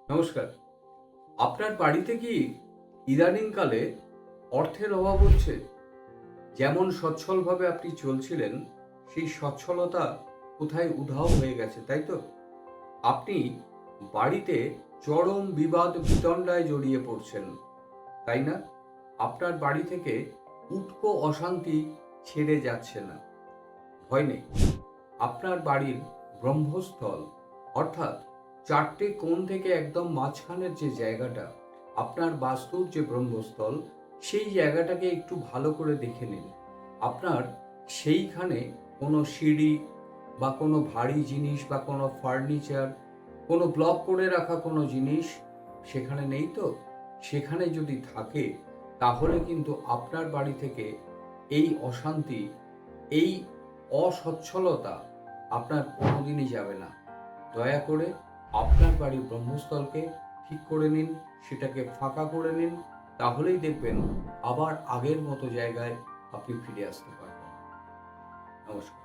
নমস্কার। আপনার বাড়িতে কি ইদানিংকালে অর্থের অভাব হচ্ছে? যেমন সচ্ছলভাবে আপনি চলছিলেন, সেই সচ্ছলতা কোথায় উধাও হয়ে গেছে, তাই তো? আপনি বাড়িতে চরম বিবাদ বিতণ্ডায় জড়িয়ে পড়ছেন, তাই না? আপনার বাড়ি থেকে উটকো অশান্তি ছেড়ে যাচ্ছে না। ভয় নেই। আপনার বাড়ির ব্রহ্মস্থল অর্থাৎ চারটে কোণ থেকে একদম মাঝখানের যে জায়গাটা, আপনার বাস্তুর যে ব্রহ্মস্থল, সেই জায়গাটাকে একটু ভালো করে দেখে নিন। আপনার সেইখানে কোনো সিঁড়ি বা কোনো ভারী জিনিস বা কোনো ফার্নিচার, কোনো ব্লক করে রাখা কোনো জিনিস সেখানে নেই তো? সেখানে যদি থাকে তাহলে কিন্তু আপনার বাড়ি থেকে এই অশান্তি, এই অসচ্ছলতা আপনার কোনোদিনই যাবে না। দয়া করে আপনার বাড়ির ব্রহ্মস্থলকে ঠিক করে নিন, সেটাকে ফাঁকা করে নিন, তাহলেই দেখবেন আবার আগের মতো জায়গায় আপনি ফিরে আসতে পারবেন। নমস্কার।